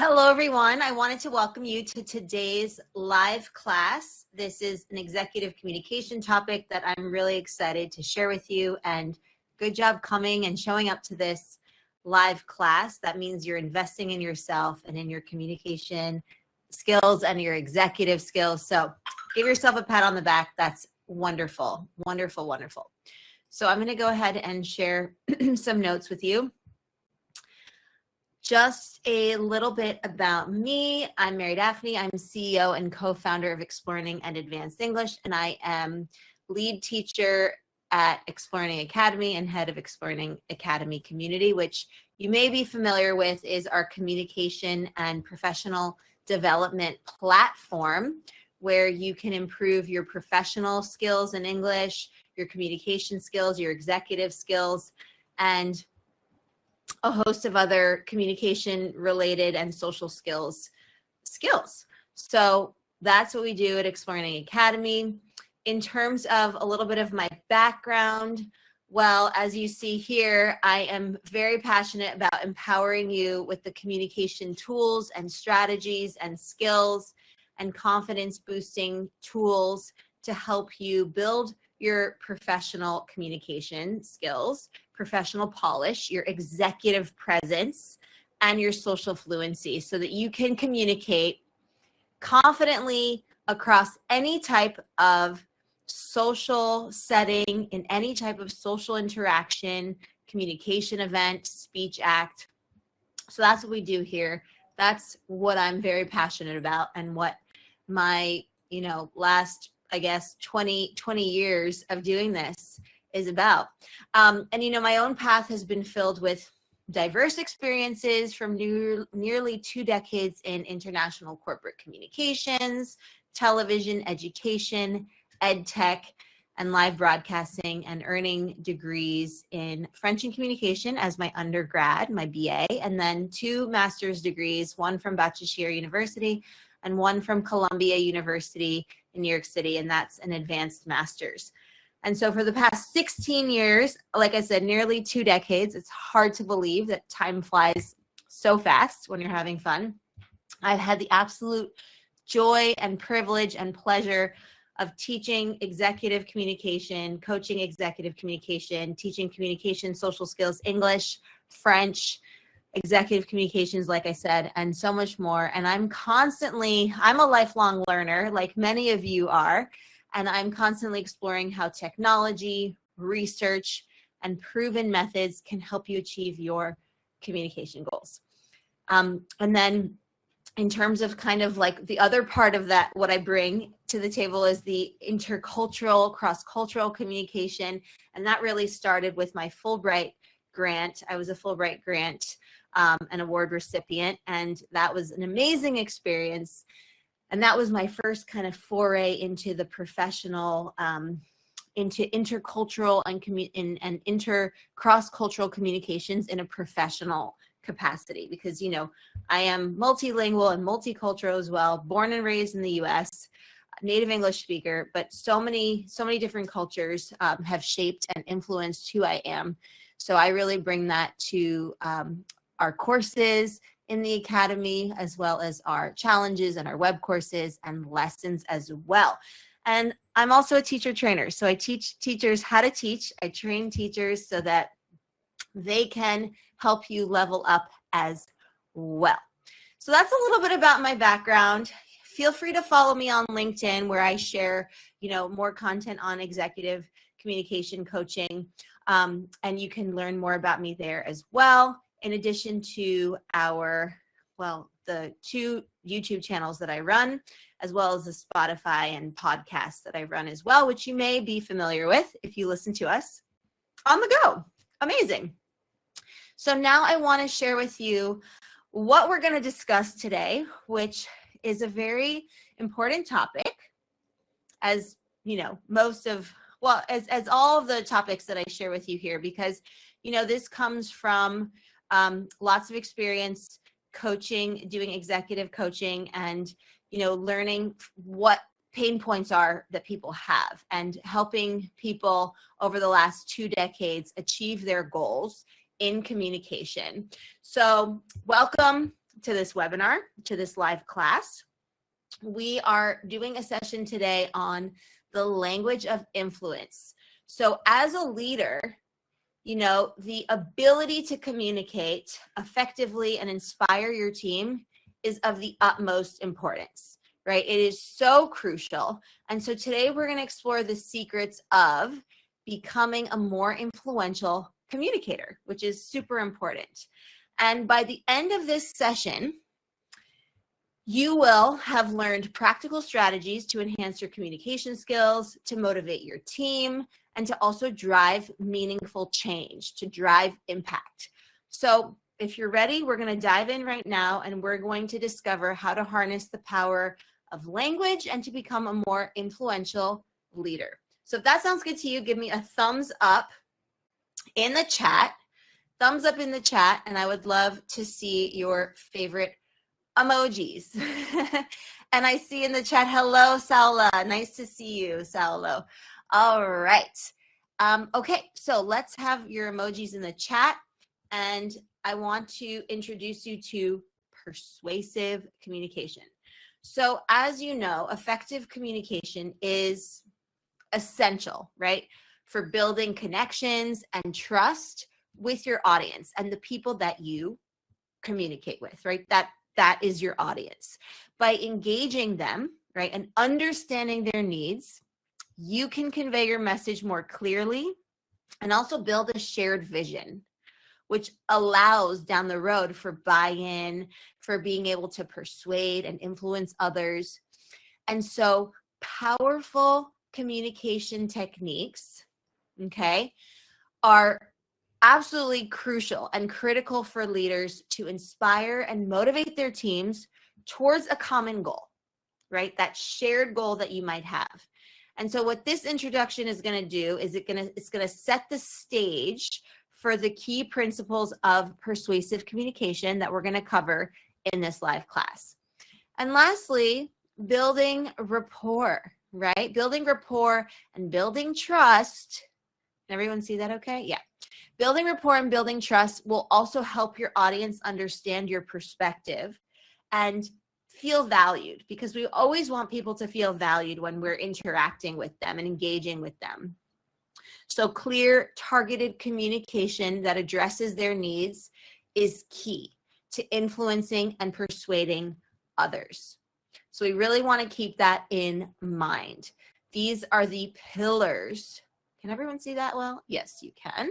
Hello, everyone. I wanted to welcome you to today's live class. This is an executive communication topic that I'm really excited to share with you, and good job coming and showing up to this live class. That means you're investing in yourself and in your communication skills and your executive skills. So give yourself a pat on the back. That's wonderful, wonderful, wonderful. So I'm going to go ahead and share some notes with you. Just a little bit about me. I'm Mary Daphne. I'm CEO and co-founder of explearning and Advanced English, and I am lead teacher at explearning Academy and head of explearning Academy community, which you may be familiar with is our communication and professional development platform where you can improve your professional skills in English, your communication skills, your executive skills, and a host of other communication related and social skills. So that's what we do at Explearning Academy. In terms of a little bit of my background, well, as you see here, I am very passionate about empowering you with the communication tools and strategies and skills and confidence boosting tools to help you build your professional communication skills, professional polish, your executive presence, and your social fluency so that you can communicate confidently across any type of social setting, in any type of social interaction, communication event, speech act. So that's what we do here. That's what I'm very passionate about and what my, last, I guess, 20 years of doing this is about. And my own path has been filled with diverse experiences from nearly 2 decades in international corporate communications, television, education, ed tech, and live broadcasting, and earning degrees in French and communication as my undergrad, my BA, and then 2 master's degrees, one from Bachiller University and one from Columbia University in New York City, and that's an advanced master's. And so for the past 16 years, like I said, nearly 2 decades, it's hard to believe that time flies so fast when you're having fun. I've had the absolute joy and privilege and pleasure of teaching executive communication, coaching executive communication, teaching communication, social skills, English, French, executive communications, like I said, and so much more. And I'm a lifelong learner, like many of you are, and I'm constantly exploring how technology, research, and proven methods can help you achieve your communication goals. And then in terms of kind of like the other part of that, what I bring to the table is the intercultural, cross-cultural communication. And that really started with my Fulbright grant. I was a Fulbright grant an award recipient, and that was an amazing experience. And that was my first kind of foray into the professional, into intercultural and cross-cultural communications in a professional capacity, because I am multilingual and multicultural as well, born and raised in the US, native English speaker, but so many different cultures have shaped and influenced who I am. So I really bring that to our courses in the Academy, as well as our challenges and our web courses and lessons as well. And I'm also a teacher trainer. So I teach teachers how to teach. I train teachers so that they can help you level up as well. So that's a little bit about my background. Feel free to follow me on LinkedIn, where I share, more content on executive communication coaching. And you can learn more about me there as well, in addition to the 2 YouTube channels that I run, as well as the Spotify and podcasts that I run as well, which you may be familiar with if you listen to us on the go. Amazing. So now I want to share with you what we're going to discuss today, which is a very important topic, as as all of the topics that I share with you here, because this comes from lots of experience coaching, doing executive coaching, and learning what pain points are that people have, and helping people over the last 2 decades achieve their goals in communication. So welcome to this webinar, to this live class. We are doing a session today on the language of influence. So as a leader, you know, the ability to communicate effectively and inspire your team is of the utmost importance, right? It is so crucial. And so today we're going to explore the secrets of becoming a more influential communicator, which is super important. And by the end of this session, you will have learned practical strategies to enhance your communication skills, to motivate your team, and to also drive meaningful change, to drive impact. So if you're ready, we're going to dive in right now, and we're going to discover how to harness the power of language and to become a more influential leader. So if that sounds good to you, give me a thumbs up in the chat. Thumbs up in the chat, and I would love to see your favorite emojis. And I see in the chat, hello, Saula. Nice to see you, Saulo. All right. Okay, so let's have your emojis in the chat. And I want to introduce you to persuasive communication. So as you know, effective communication is essential, right, for building connections and trust with your audience and the people that you communicate with, right? That is your audience. By engaging them, right, and understanding their needs, you can convey your message more clearly and also build a shared vision, which allows down the road for buy-in, for being able to persuade and influence others. And so powerful communication techniques, okay, are absolutely crucial and critical for leaders to inspire and motivate their teams towards a common goal, right? That shared goal that you might have. And so what this introduction is going to do is it's going to set the stage for the key principles of persuasive communication that we're going to cover in this live class. And lastly, building rapport, right? Building rapport and building trust. Can everyone see that okay? Yeah. Building rapport and building trust will also help your audience understand your perspective and feel valued, because we always want people to feel valued when we're interacting with them and engaging with them. So clear, targeted communication that addresses their needs is key to influencing and persuading others. So we really want to keep that in mind. These are the pillars. Can everyone see that well? Yes, you can,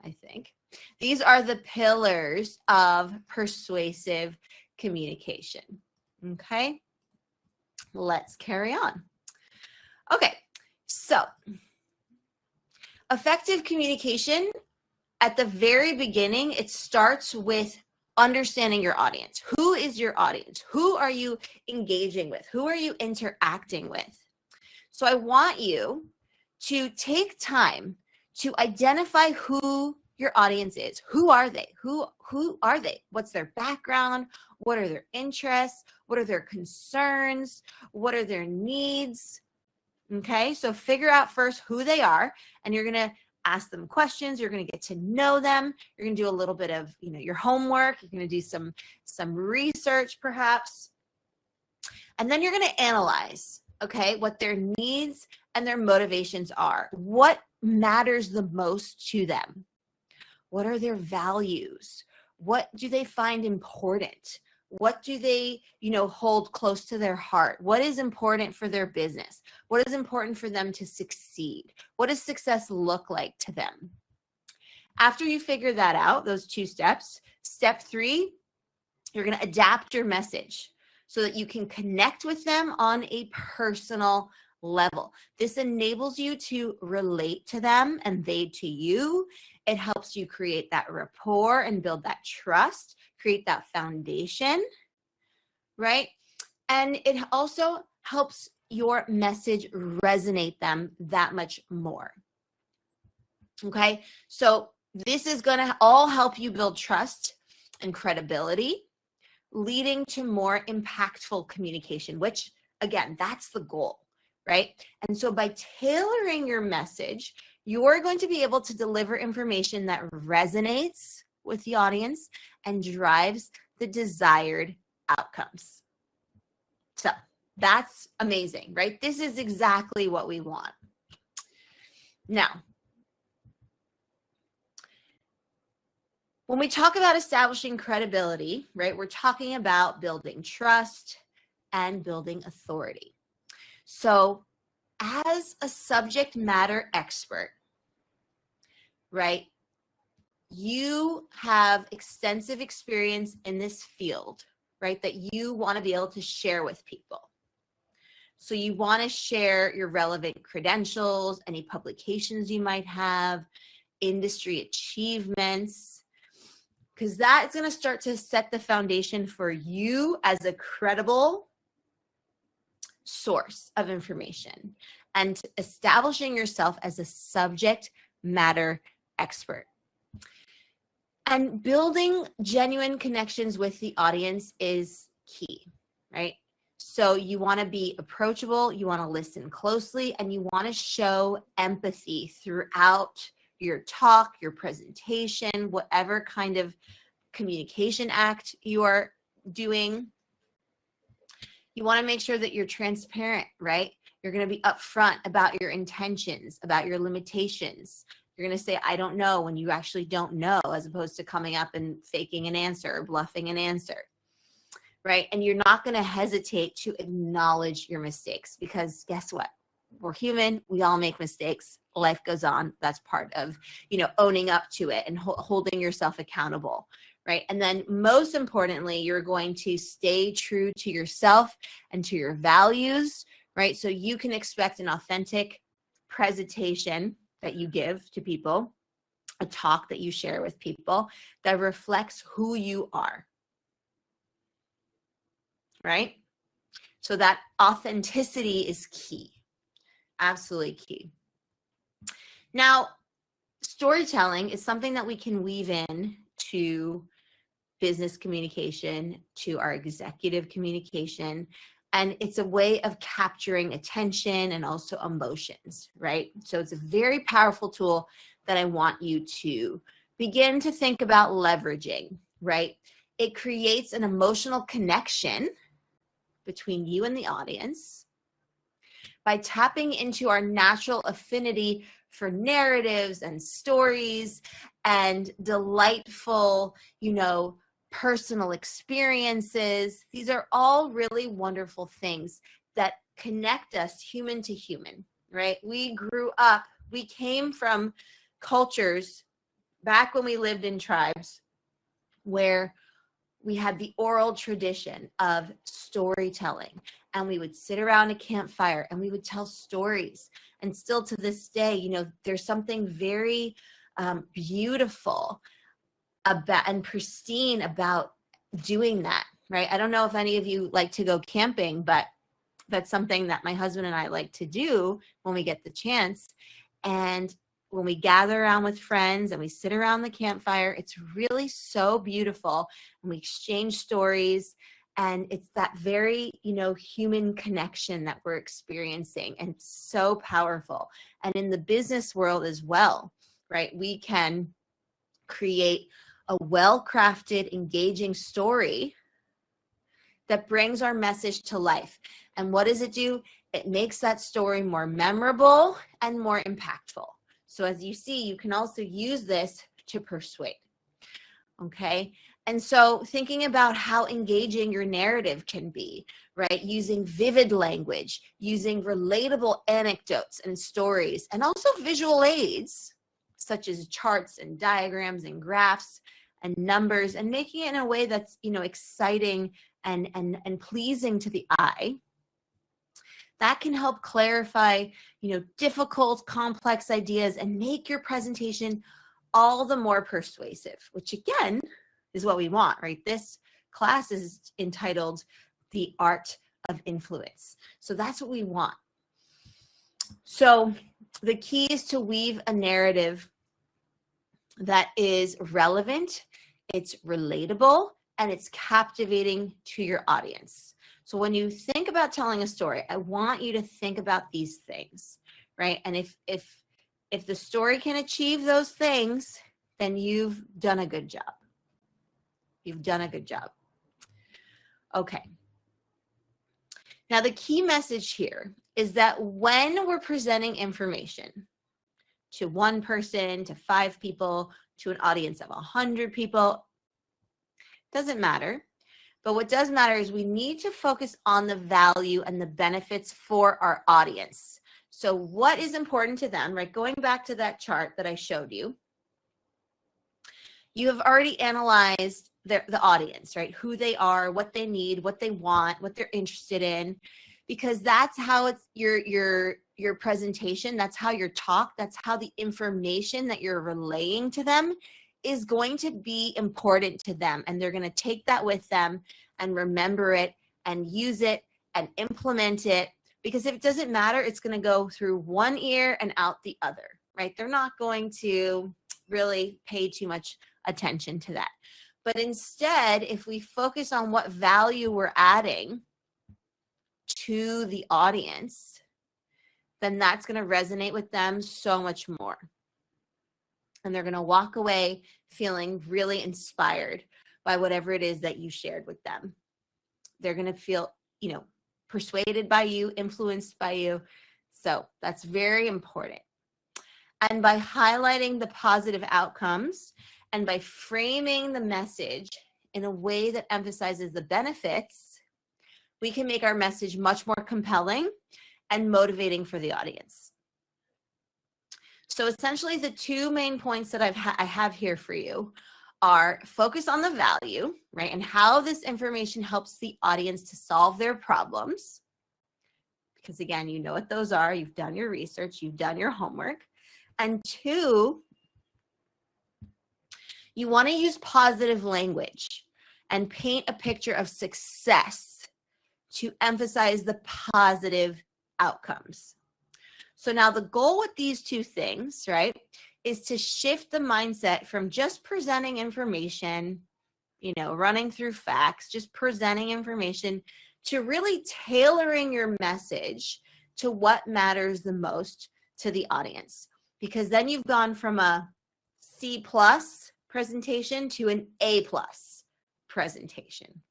I think. These are the pillars of persuasive communication. Okay, let's carry on. Okay, so effective communication, at the very beginning, it starts with understanding your audience. Who is your audience? Who are you engaging with? Who are you interacting with? So I want you to take time to identify who your audience is. Who are they? Who are they? What's their background? What are their interests? What are their concerns? What are their needs? Okay, so figure out first who they are, and you're gonna ask them questions. You're gonna get to know them. You're gonna do a little bit of, you know, your homework. You're gonna do some research perhaps, and then you're gonna analyze, okay, what their needs and their motivations are. What matters the most to them? What are their values? What do they find important? What do they, you know, hold close to their heart? What is important for their business? What is important for them to succeed? What does success look like to them? After you figure that out, those two steps, step 3, you're going to adapt your message so that you can connect with them on a personal level. This enables you to relate to them and they to you. It helps you create that rapport and build that trust, create that foundation, right? And it also helps your message resonate them that much more. Okay, so this is going to all help you build trust and credibility, leading to more impactful communication, which again, that's the goal, right? And so by tailoring your message, you're going to be able to deliver information that resonates with the audience and drives the desired outcomes. So that's amazing, right? This is exactly what we want. Now, when we talk about establishing credibility, right, we're talking about building trust and building authority. So as a subject matter expert, right, you have extensive experience in this field, right, that you want to be able to share with people. So you want to share your relevant credentials, any publications you might have, industry achievements, because that's going to start to set the foundation for you as a credible source of information and establishing yourself as a subject matter expert. And building genuine connections with the audience is key, right? So you want to be approachable, you want to listen closely, and you want to show empathy throughout your talk, your presentation, whatever kind of communication act you are doing. You want to make sure that you're transparent, right? You're going to be upfront about your intentions, about your limitations. You're going to say, I don't know, when you actually don't know, as opposed to coming up and faking an answer or bluffing an answer, right? And you're not going to hesitate to acknowledge your mistakes, because guess what? We're human. We all make mistakes. Life goes on. That's part of, owning up to it and holding yourself accountable, right? And then most importantly, you're going to stay true to yourself and to your values, right? So you can expect an authentic presentation that you give to people, a talk that you share with people that reflects who you are, right? So that authenticity is key, absolutely key. Now, storytelling is something that we can weave in to business communication, to our executive communication, and it's a way of capturing attention and also emotions, right? So it's a very powerful tool that I want you to begin to think about leveraging, right? It creates an emotional connection between you and the audience by tapping into our natural affinity for narratives and stories and delightful, personal experiences. These are all really wonderful things that connect us human to human, right? We came from cultures back when we lived in tribes where we had the oral tradition of storytelling, and we would sit around a campfire and we would tell stories. And still to this day, there's something very beautiful about and pristine about doing that, right? I don't know if any of you like to go camping, but that's something that my husband and I like to do when we get the chance. And when we gather around with friends and we sit around the campfire, it's really so beautiful. And we exchange stories, and it's that very, human connection that we're experiencing, and so powerful. And in the business world as well, right? We can create a well-crafted, engaging story that brings our message to life. And what does it do? It makes that story more memorable and more impactful. So as you see, you can also use this to persuade, okay? And so thinking about how engaging your narrative can be, right? Using vivid language, using relatable anecdotes and stories, and also visual aids, such as charts and diagrams and graphs and numbers, and making it in a way that's, exciting and pleasing to the eye. That can help clarify, difficult, complex ideas and make your presentation all the more persuasive, which again is what we want, right? This class is entitled The Art of Influence. So that's what we want. So the key is to weave a narrative that is relevant, it's relatable, and it's captivating to your audience. So when you think about telling a story, I want you to think about these things, right? And if the story can achieve those things, then you've done a good job. You've done a good job. Okay. Now, the key message here is that when we're presenting information to one person, to 5 people, to an audience of 100 people, doesn't matter. But what does matter is we need to focus on the value and the benefits for our audience. So what is important to them, right? Going back to that chart that I showed you, you have already analyzed the audience, right? Who they are, what they need, what they want, what they're interested in, because that's how it's your presentation, that's how your talk, that's how the information that you're relaying to them is going to be important to them, and they're going to take that with them and remember it and use it and implement it, because if it doesn't matter, it's going to go through one ear and out the other, right? They're not going to really pay too much attention to that. But instead, if we focus on what value we're adding to the audience, then that's going to resonate with them so much more. And they're going to walk away feeling really inspired by whatever it is that you shared with them. They're going to feel, persuaded by you, influenced by you. So that's very important. And by highlighting the positive outcomes and by framing the message in a way that emphasizes the benefits, we can make our message much more compelling and motivating for the audience. So essentially the 2 main points that I have here for you are focus on the value, right? And how this information helps the audience to solve their problems. Because again, you know what those are. You've done your research, you've done your homework. And 2, you want to use positive language and paint a picture of success to emphasize the positive outcomes. So now the goal with these 2 things, right, is to shift the mindset from just presenting information, running through facts, just presenting information, to really tailoring your message to what matters the most to the audience. Because then you've gone from a C+ presentation to an A+ presentation,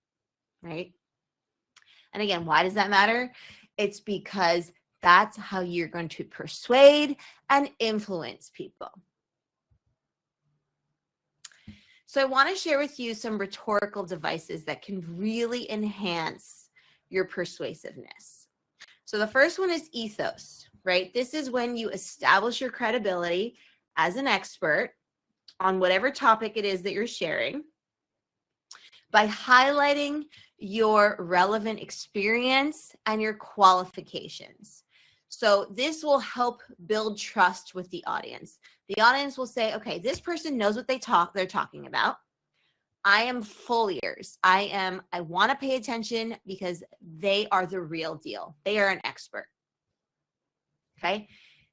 right? And again, why does that matter? It's because that's how you're going to persuade and influence people. So I want to share with you some rhetorical devices that can really enhance your persuasiveness. So the first one is ethos, right? This is when you establish your credibility as an expert on whatever topic it is that you're sharing by highlighting your relevant experience and your qualifications. So this will help build trust with the audience. The audience will say, okay, this person knows what they're talking about. I am full ears. I want to pay attention because they are the real deal. They are an expert. Okay.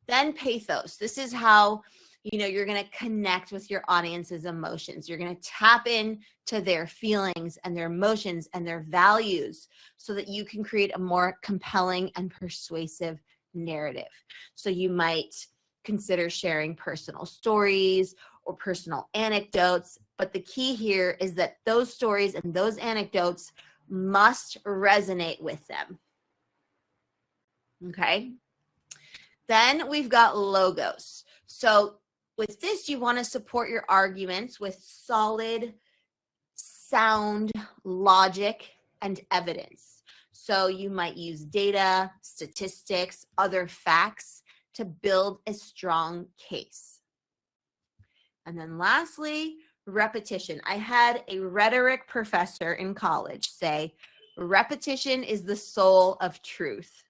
Then pathos. This is how, you're going to connect with your audience's emotions. You're going to tap into their feelings and their emotions and their values so that you can create a more compelling and persuasive narrative. So you might consider sharing personal stories or personal anecdotes, but the key here is that those stories and those anecdotes must resonate with them. Okay. Then we've got logos. So with this, you want to support your arguments with solid, sound, logic, and evidence. So you might use data, statistics, other facts to build a strong case. And then lastly, repetition. I had a rhetoric professor in college say, repetition is the soul of truth.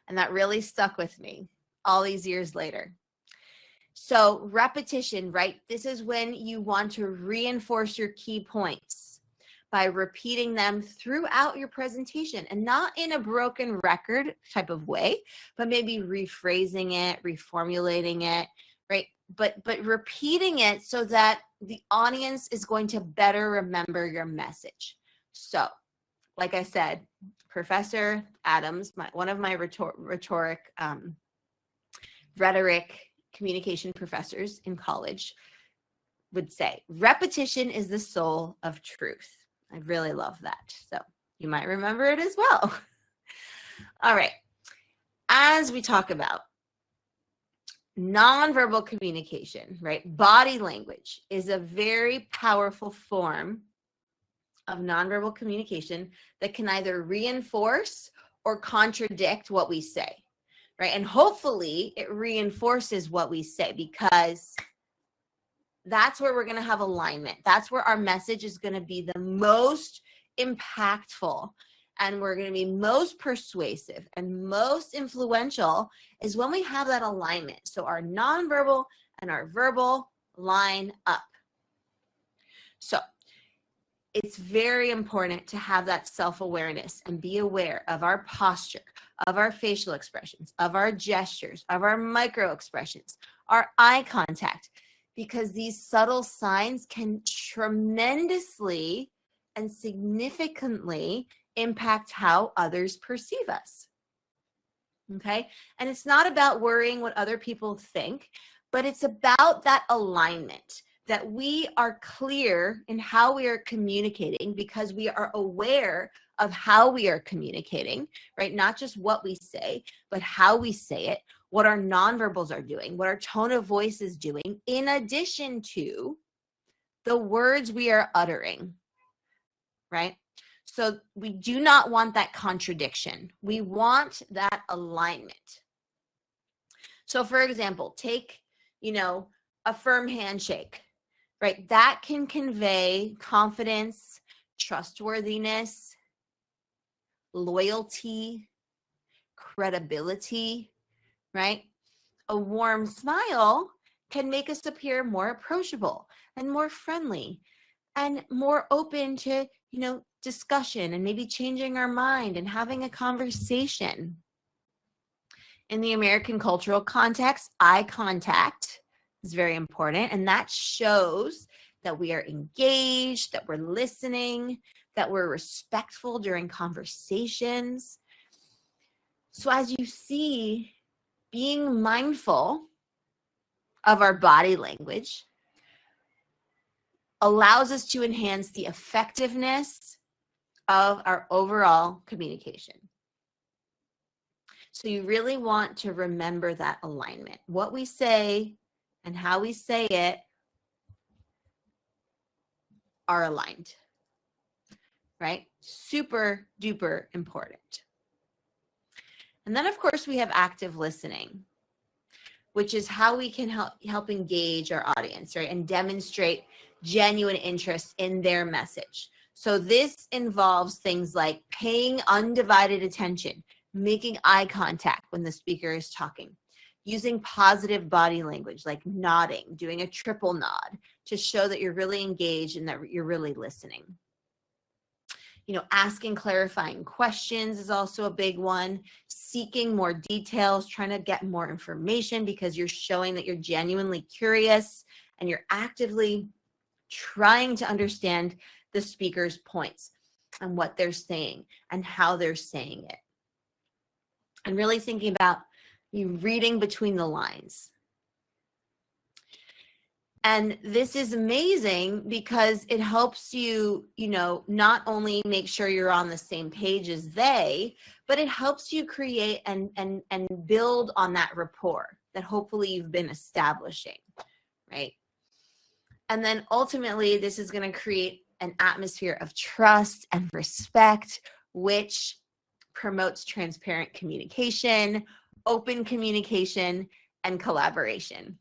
And that really stuck with me all these years later. So repetition, right? This is when you want to reinforce your key points by repeating them throughout your presentation, and not in a broken record type of way, but maybe rephrasing it, reformulating it, right? But repeating it so that the audience is going to better remember your message. So, like I said, Professor Adams, one of my rhetoric communication professors in college would say, repetition is the soul of truth. I really love that. So you might remember it as well. All right. As we talk about nonverbal communication, right? Body language is a very powerful form of nonverbal communication that can either reinforce or contradict what we say, right? And hopefully it reinforces what we say, because that's where we're going to have alignment. That's where our message is going to be the most impactful, and we're going to be most persuasive and most influential is when we have that alignment. So our nonverbal and our verbal line up. So it's very important to have that self-awareness and be aware of our posture, of our facial expressions, of our gestures, of our micro expressions, our eye contact, because these subtle signs can tremendously and significantly impact how others perceive us. Okay? And it's not about worrying what other people think, but it's about that alignment, that we are clear in how we are communicating because we are aware of how we are communicating, right? Not just what we say, but how we say it, what our nonverbals are doing, what our tone of voice is doing, in addition to the words we are uttering, right? So we do not want that contradiction. We want that alignment. So for example, take, a firm handshake, right? That can convey confidence, trustworthiness, loyalty, credibility, right? A warm smile can make us appear more approachable and more friendly and more open to, discussion and maybe changing our mind and having a conversation. In the American cultural context, eye contact is very important, and that shows that we are engaged, that we're listening, that we're respectful during conversations. So as you see, being mindful of our body language allows us to enhance the effectiveness of our overall communication. So you really want to remember that alignment. What we say and how we say it are aligned, right? Super duper important. And then of course we have active listening, which is how we can help engage our audience, right? And demonstrate genuine interest in their message. So this involves things like paying undivided attention, making eye contact when the speaker is talking, using positive body language like nodding, doing a triple nod to show that you're really engaged and that you're really listening. Asking clarifying questions is also a big one. Seeking more details, trying to get more information because you're showing that you're genuinely curious and you're actively trying to understand the speaker's points and what they're saying and how they're saying it. And really thinking about you reading between the lines. And this is amazing because it helps you, not only make sure you're on the same page as they, but it helps you create and build on that rapport that hopefully you've been establishing, right? And then ultimately, this is going to create an atmosphere of trust and respect, which promotes transparent communication, open communication, and collaboration.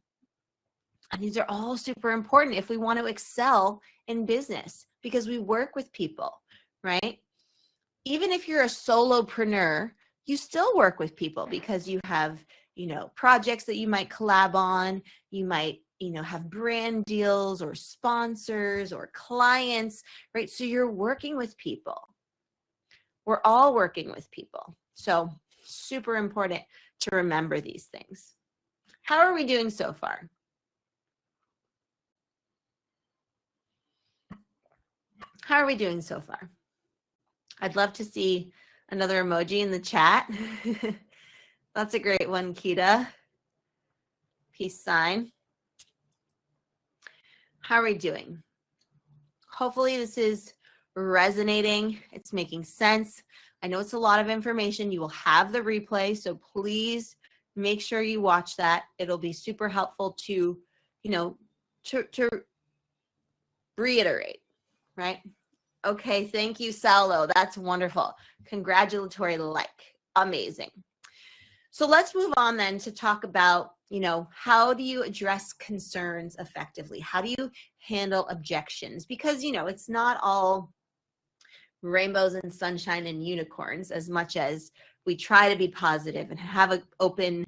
And these are all super important if we want to excel in business because we work with people, right? Even if you're a solopreneur, you still work with people because you have, projects that you might collab on. You might, have brand deals or sponsors or clients, right? So you're working with people. We're all working with people. So super important to remember these things. How are we doing so far? How are we doing so far? I'd love to see another emoji in the chat. That's a great one, Kita. Peace sign. How are we doing? Hopefully this is resonating, it's making sense. I know it's a lot of information. You will have the replay, so please make sure you watch that. It'll be super helpful to, you know, to reiterate, right? Okay, thank you, Salo. That's wonderful. Congratulatory like. Amazing. So let's move on then to talk about, you know, how do you address concerns effectively? How do you handle objections? Because, you know, it's not all rainbows and sunshine and unicorns as much as we try to be positive and have an open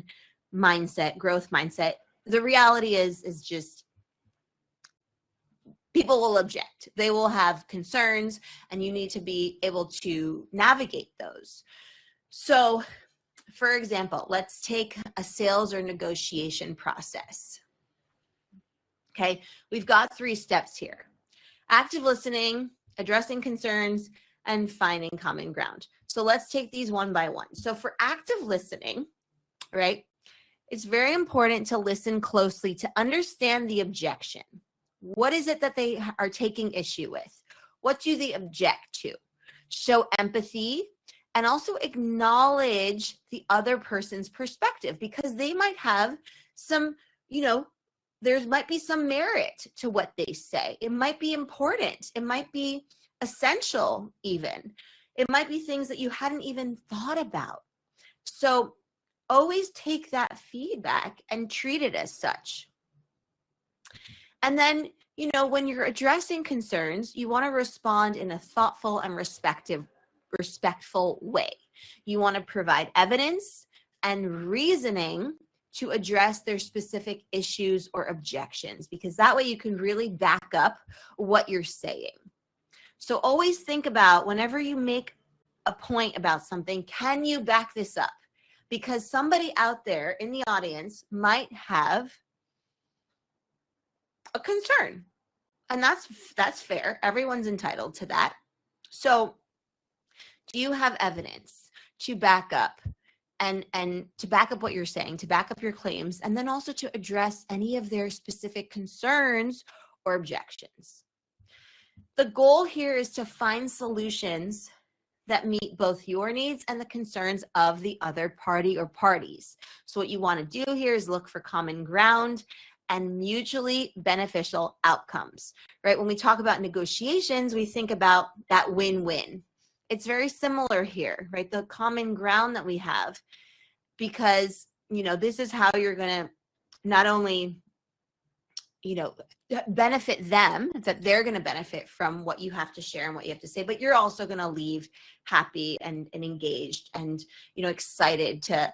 mindset, growth mindset. The reality is just people will object. They will have concerns, and you need to be able to navigate those. So, for example, let's take a sales or negotiation process. Okay, we've got 3 steps here: active listening, addressing concerns, and finding common ground. So let's take these one by one. So for active listening, right, it's very important to listen closely to understand the objection. What is it that they are taking issue with? What do they object to? Show empathy and also acknowledge the other person's perspective, because they might have some, you know, there might be some merit to what they say. It might be important. It might be essential even. It might be things that you hadn't even thought about. So always take that feedback and treat it as such. And then, you know, when you're addressing concerns, you want to respond in a thoughtful and respectful way. You want to provide evidence and reasoning to address their specific issues or objections, because that way you can really back up what you're saying. So always think about, whenever you make a point about something, can you back this up? Because somebody out there in the audience might have a concern, and that's fair. Everyone's entitled to that. So do you have evidence to back up and to back up what you're saying, to back up your claims, and then also to address any of their specific concerns or objections? The goal here is to find solutions that meet both your needs and the concerns of the other party or parties. So what you want to do here is look for common ground and mutually beneficial outcomes, right? When we talk about negotiations, we think about that win-win. It's very similar here, right? The common ground that we have, because, you know, this is how you're going to not only, you know, benefit them, that they're going to benefit from what you have to share and what you have to say, but you're also going to leave happy and engaged and, you know, excited to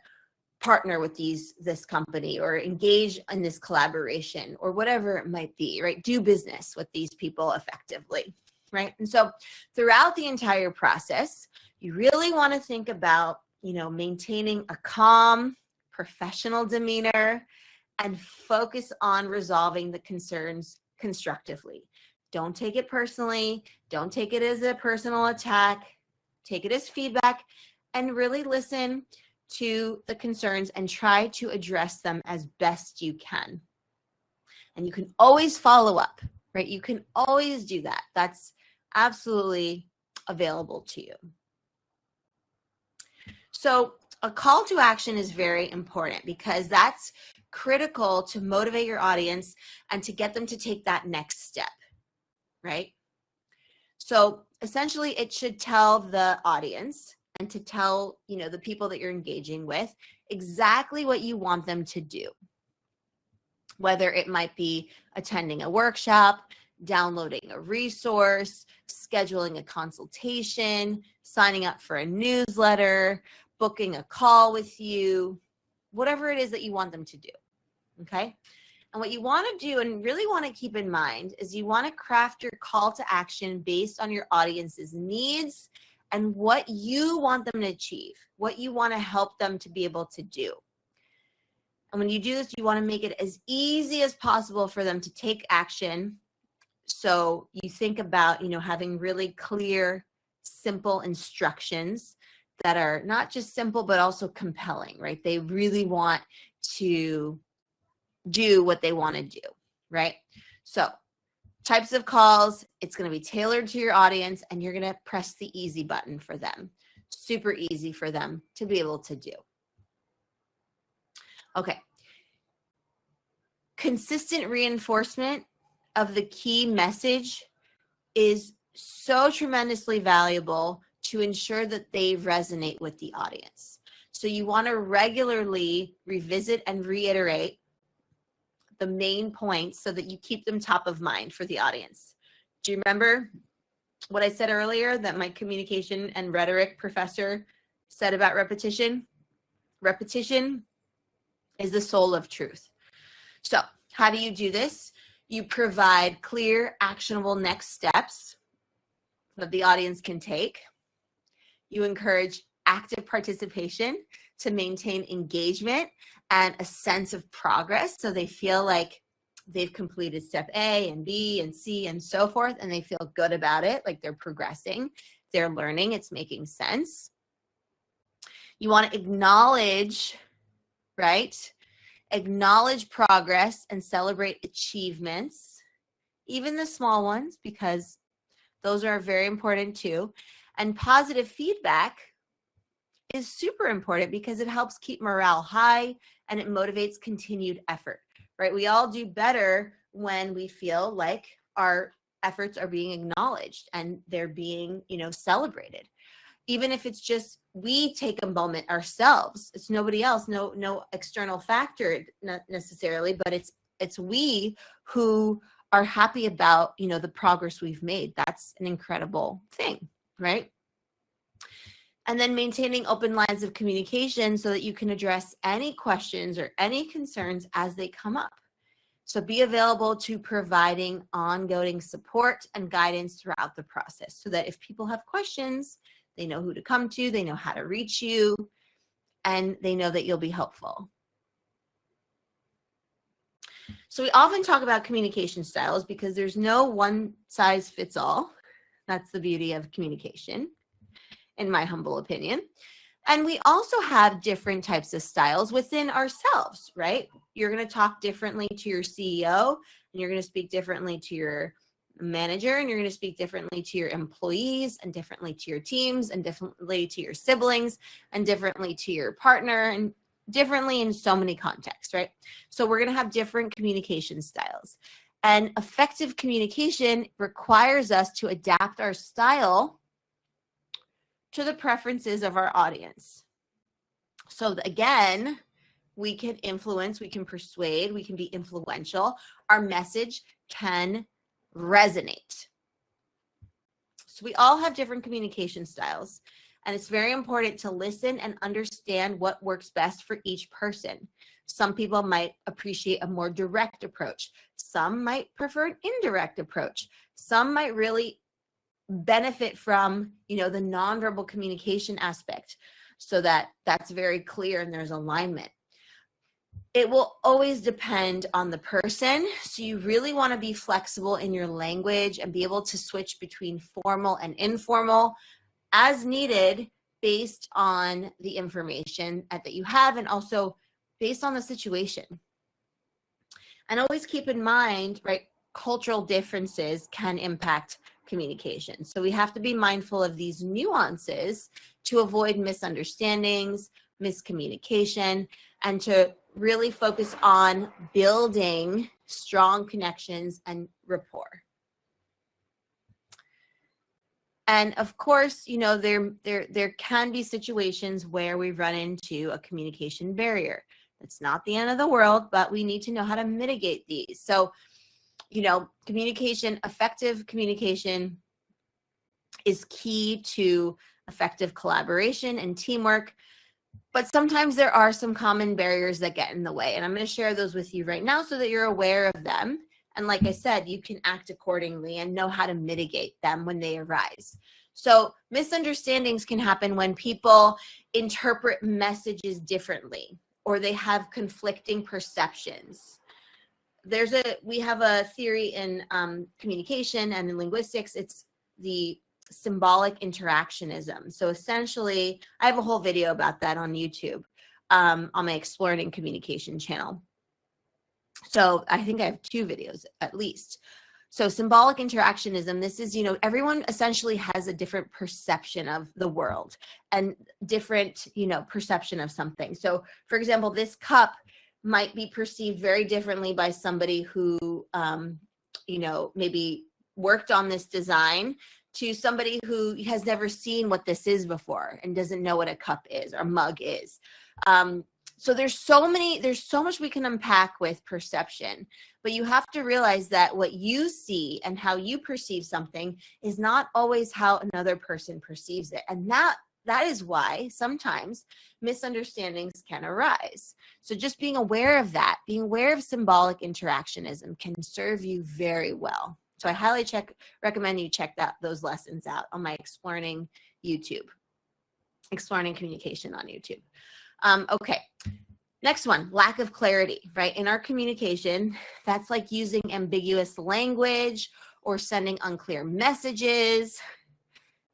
partner with this company or engage in this collaboration or whatever it might be, right? Do business with these people effectively, right? And so throughout the entire process, you really want to think about, you know, maintaining a calm, professional demeanor and focus on resolving the concerns constructively. Don't take it personally. Don't take it as a personal attack. Take it as feedback and really listen to the concerns and try to address them as best you can. And you can always follow up, right? You can always do that. That's absolutely available to you. So a call to action is very important, because that's critical to motivate your audience and to get them to take that next step, right? So essentially it should tell the audience and to tell, you know, the people that you're engaging with exactly what you want them to do. Whether it might be attending a workshop, downloading a resource, scheduling a consultation, signing up for a newsletter, booking a call with you, whatever it is that you want them to do, okay? And what you want to do and really want to keep in mind is you want to craft your call to action based on your audience's needs and what you want them to achieve, what you want to help them to be able to do. And when you do this, you want to make it as easy as possible for them to take action. So you think about, you know, having really clear, simple instructions that are not just simple, but also compelling, right? They really want to do what they want to do, right? So Types of calls, it's going to be tailored to your audience, and you're going to press the easy button for them. Super easy for them to be able to do. Okay. Consistent reinforcement of the key message is so tremendously valuable to ensure that they resonate with the audience. So you want to regularly revisit and reiterate the main points so that you keep them top of mind for the audience. Do you remember what I said earlier that my communication and rhetoric professor said about repetition? Repetition is the soul of truth. So how do you do this? You provide clear, actionable next steps that the audience can take. You encourage active participation to maintain engagement and a sense of progress, so they feel like they've completed step A and B and C and so forth, and they feel good about it, like they're progressing, they're learning, it's making sense. You want to acknowledge, right? Acknowledge progress and celebrate achievements, even the small ones, because those are very important too. And positive feedback is super important because it helps keep morale high and it motivates continued effort, right? We all do better when we feel like our efforts are being acknowledged and they're being, celebrated. Even if it's just we take a moment ourselves, it's nobody else, no external factor necessarily, but it's we who are happy about, the progress we've made. That's an incredible thing, right? And then maintaining open lines of communication so that you can address any questions or any concerns as they come up. So be available to providing ongoing support and guidance throughout the process so that if people have questions, they know who to come to, they know how to reach you, and they know that you'll be helpful. So we often talk about communication styles because there's no one size fits all. That's the beauty of communication, in my humble opinion. And we also have different types of styles within ourselves, right? You're going to talk differently to your CEO, and you're going to speak differently to your manager, and you're going to speak differently to your employees, and differently to your teams, and differently to your siblings, and differently to your partner, and differently in so many contexts, right? So we're going to have different communication styles. And effective communication requires us to adapt our style to the preferences of our audience. So again, we can influence, we can persuade, we can be influential. Our message can resonate. So we all have different communication styles, and it's very important to listen and understand what works best for each person. Some people might appreciate a more direct approach. Some might prefer an indirect approach. Some might really benefit from, the nonverbal communication aspect so that that's very clear and there's alignment. It will always depend on the person. So you really want to be flexible in your language and be able to switch between formal and informal as needed based on the information that you have and also based on the situation. And always keep in mind, right, cultural differences can impact communication. So we have to be mindful of these nuances to avoid misunderstandings, miscommunication, and to really focus on building strong connections and rapport. And of course, there can be situations where we run into a communication barrier. It's not the end of the world, but we need to know how to mitigate these. So, effective communication is key to effective collaboration and teamwork. But sometimes there are some common barriers that get in the way. And I'm going to share those with you right now so that you're aware of them. And like I said, you can act accordingly and know how to mitigate them when they arise. So misunderstandings can happen when people interpret messages differently or they have conflicting perceptions. We have a theory in communication and in linguistics. It's the symbolic interactionism. So essentially, I have a whole video about that on YouTube on my Explearning Communication channel. So I think I have 2 videos at least. So symbolic interactionism, this is, everyone essentially has a different perception of the world and different, perception of something. So for example, this cup might be perceived very differently by somebody who, maybe worked on this design to somebody who has never seen what this is before and doesn't know what a cup is or a mug is. So there's so much we can unpack with perception, but you have to realize that what you see and how you perceive something is not always how another person perceives it. And that is why sometimes misunderstandings can arise. So just being aware of that, being aware of symbolic interactionism can serve you very well. So I highly recommend you check those lessons out on my explearning YouTube, explearning communication on YouTube. Okay, next one, lack of clarity, right? In our communication, that's like using ambiguous language or sending unclear messages,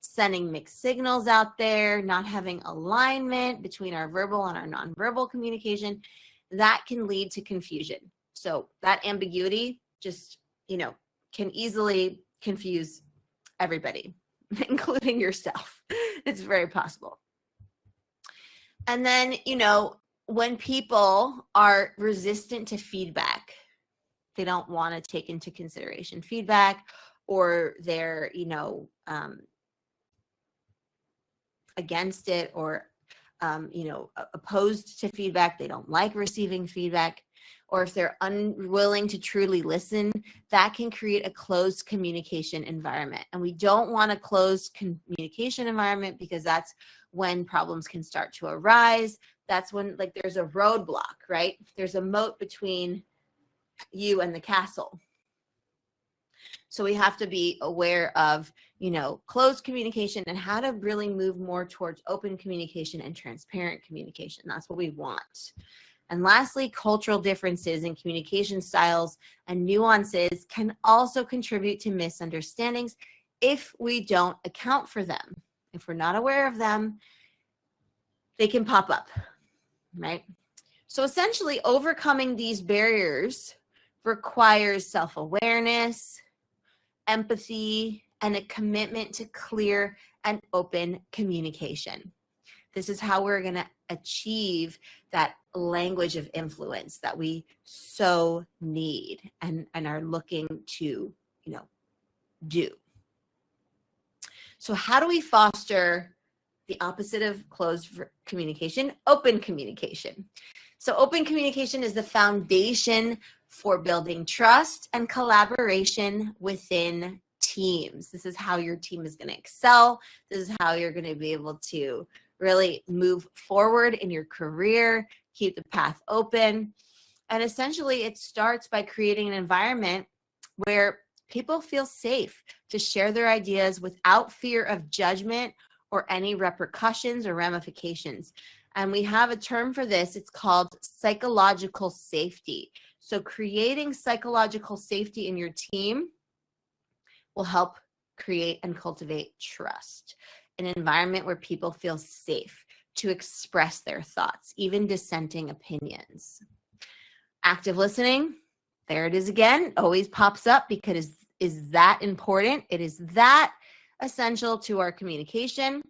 sending mixed signals out there, not having alignment between our verbal and our nonverbal communication. That can lead to confusion. So that ambiguity just, can easily confuse everybody, including yourself. It's very possible. And then, when people are resistant to feedback, they don't want to take into consideration feedback, or they're, against it, or, opposed to feedback. They don't like receiving feedback, or if they're unwilling to truly listen, that can create a closed communication environment. And we don't want a closed communication environment because that's when problems can start to arise. That's when there's a roadblock, right? There's a moat between you and the castle. So we have to be aware of, closed communication and how to really move more towards open communication and transparent communication. That's what we want. And lastly, cultural differences in communication styles and nuances can also contribute to misunderstandings if we don't account for them. If we're not aware of them, they can pop up, right? So essentially, overcoming these barriers requires self-awareness, empathy, and a commitment to clear and open communication. This is how we're going to achieve that language of influence that we so need and are looking to, do. So how do we foster the opposite of closed communication? Open communication. So open communication is the foundation for building trust and collaboration within teams. This is how your team is going to excel. This is how you're going to be able to really move forward in your career, keep the path open. And essentially, it starts by creating an environment where people feel safe to share their ideas without fear of judgment or any repercussions or ramifications. And we have a term for this. It's called psychological safety. So creating psychological safety in your team will help create and cultivate trust. An environment where people feel safe to express their thoughts, even dissenting opinions. Active listening, there it is again, always pops up because is that important. It is that essential to our communication.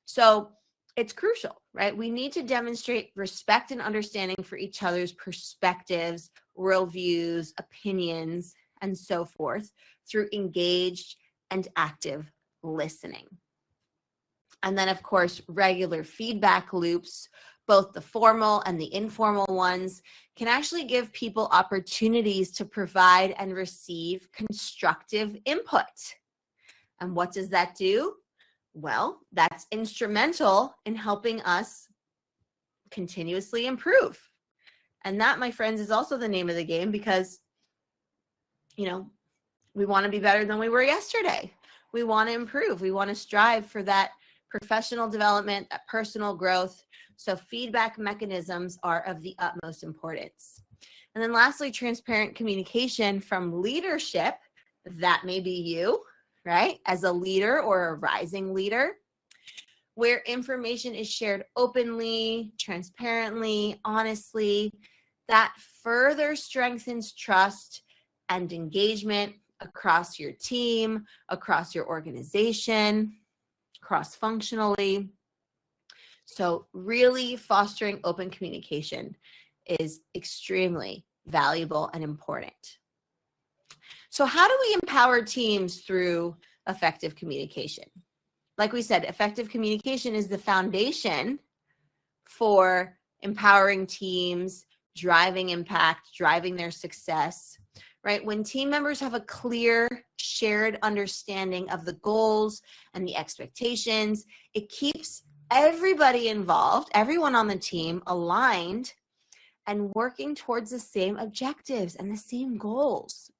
So it's crucial, right? We need to demonstrate respect and understanding for each other's perspectives, worldviews, opinions, and so forth through engaged and active listening. And then, of course, regular feedback loops, both the formal and the informal ones, can actually give people opportunities to provide and receive constructive input. And what does that do? Well, that's instrumental in helping us continuously improve. And that, my friends, is also the name of the game because, we want to be better than we were yesterday. We want to improve. We want to strive for that professional development, that personal growth. So feedback mechanisms are of the utmost importance. And then lastly, transparent communication from leadership. That may be you, right? As a leader or a rising leader, where information is shared openly, transparently, honestly. That further strengthens trust and engagement across your team, across your organization, cross-functionally. So really fostering open communication is extremely valuable and important. So how do we empower teams through effective communication? Like we said, effective communication is the foundation for empowering teams, driving impact, driving their success, right? When team members have a clear, shared understanding of the goals and the expectations, it keeps everybody involved, everyone on the team aligned and working towards the same objectives and the same goals.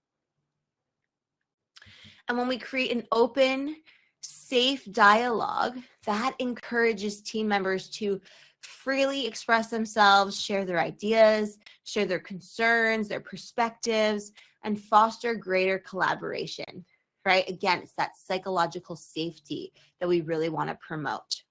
And when we create an open, safe dialogue, that encourages team members to freely express themselves, share their ideas, share their concerns, their perspectives, and foster greater collaboration, right? Again, it's that psychological safety that we really want to promote.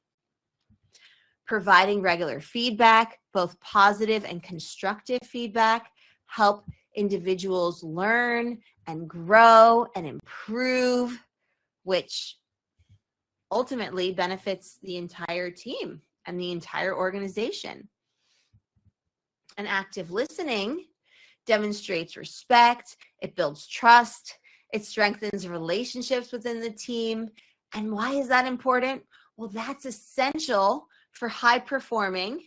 Providing regular feedback, both positive and constructive feedback, help individuals learn and grow and improve, which ultimately benefits the entire team and the entire organization. And active listening demonstrates respect, it builds trust, it strengthens relationships within the team. And why is that important? Well, that's essential for high-performing